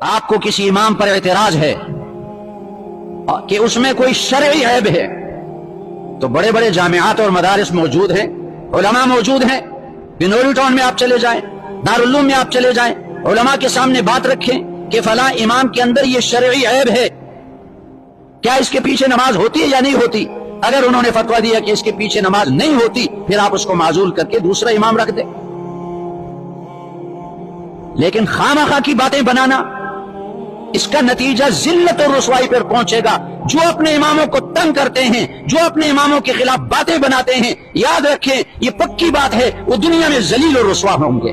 آپ کو کسی امام پر اعتراض ہے کہ اس میں کوئی شرعی عیب ہے تو بڑے بڑے جامعات اور مدارس موجود ہیں، علماء موجود ہیں. بنوری ٹاؤن میں آپ چلے جائیں، دارالعلوم میں آپ چلے جائیں، علماء کے سامنے بات رکھیں کہ فلاں امام کے اندر یہ شرعی عیب ہے، کیا اس کے پیچھے نماز ہوتی ہے یا نہیں ہوتی؟ اگر انہوں نے فتویٰ دیا کہ اس کے پیچھے نماز نہیں ہوتی، پھر آپ اس کو معزول کر کے دوسرا امام رکھ دیں. لیکن خواہ کی باتیں بنانا، اس کا نتیجہ ذلت اور رسوائی پر پہنچے گا. جو اپنے اماموں کو تنگ کرتے ہیں، جو اپنے اماموں کے خلاف باتیں بناتے ہیں، یاد رکھیں یہ پکی بات ہے، وہ دنیا میں ذلیل اور رسوا ہوں گے.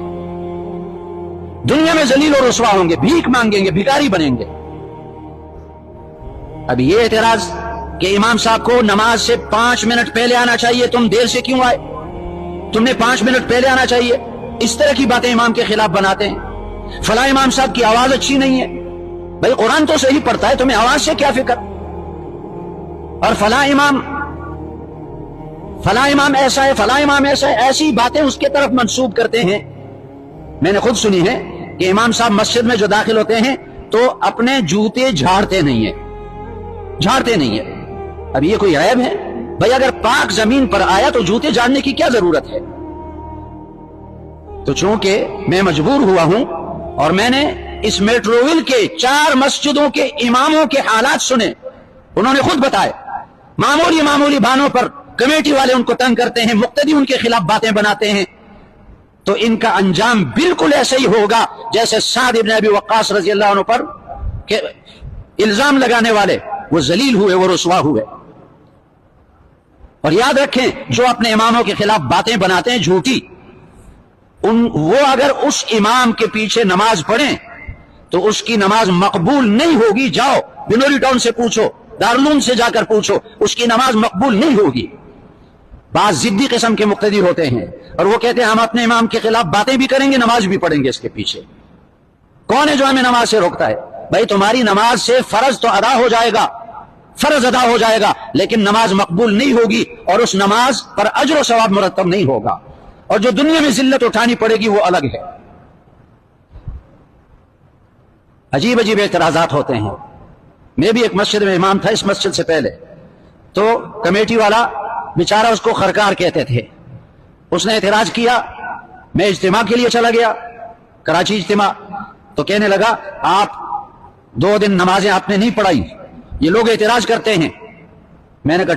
دنیا میں ذلیل اور رسوا ہوں گے، بھیک مانگیں گے، بھکاری بنیں گے. اب یہ اعتراض کہ امام صاحب کو نماز سے 5 منٹ پہلے آنا چاہیے، تم دیر سے کیوں آئے؟ تم نے 5 منٹ پہلے آنا چاہیے. اس طرح کی باتیں امام کے خلاف بناتے ہیں. فلاں امام صاحب کی آواز اچھی نہیں ہے. بھائی قرآن تو صحیح پڑھتا ہے، تمہیں آواز سے کیا فکر؟ اور فلاں امام ایسا ہے، فلاں امام ایسا ہے، ایسی باتیں اس کے طرف منسوب کرتے ہیں. میں نے خود سنی ہے کہ امام صاحب مسجد میں جو داخل ہوتے ہیں تو اپنے جوتے جھاڑتے نہیں ہیں. اب یہ کوئی عیب ہے؟ بھائی اگر پاک زمین پر آیا تو جوتے جھاڑنے کی کیا ضرورت ہے؟ تو چونکہ میں مجبور ہوا ہوں اور میں نے اس میٹروول کے 4 مسجدوں کے اماموں کے حالات سنے، انہوں نے خود بتائے معمولی بانوں پر کمیٹی والے ان کو تنگ کرتے ہیں، مقتدی ان کے خلاف باتیں بناتے ہیں، تو ان کا انجام بالکل ایسا ہی ہوگا جیسے سعد ابن ابی وقاص رضی اللہ عنہ پر کہ الزام لگانے والے وہ ذلیل ہوئے، وہ رسوا ہوئے. اور یاد رکھیں جو اپنے اماموں کے خلاف باتیں بناتے ہیں جھوٹی، وہ اگر اس امام کے پیچھے نماز پڑھیں تو اس کی نماز مقبول نہیں ہوگی. جاؤ بنوری ٹاؤن سے پوچھو، دارالعلوم سے جا کر پوچھو، اس کی نماز مقبول نہیں ہوگی. بعض ضدی قسم کے مقتدی ہوتے ہیں اور وہ کہتے ہیں ہم اپنے امام کے خلاف باتیں بھی کریں گے، نماز بھی پڑھیں گے اس کے پیچھے. کون ہے جو ہمیں نماز سے روکتا ہے؟ بھائی تمہاری نماز سے فرض تو ادا ہو جائے گا، فرض ادا ہو جائے گا، لیکن نماز مقبول نہیں ہوگی اور اس نماز پر اجر و ثواب مرتب نہیں ہوگا، اور جو دنیا میں ذلت اٹھانی پڑے گی وہ الگ ہے. عجیب اعتراضات ہوتے ہیں. میں بھی ایک مسجد میں امام تھا، اس مسجد سے پہلے، تو کمیٹی والا بیچارہ اس کو خرکار کہتے تھے. اس نے اعتراض کیا، میں اجتماع کے لیے چلا گیا، کراچی اجتماع، تو کہنے لگا آپ 2 دن نمازیں آپ نے نہیں پڑھائی، یہ لوگ اعتراض کرتے ہیں. میں نے کہا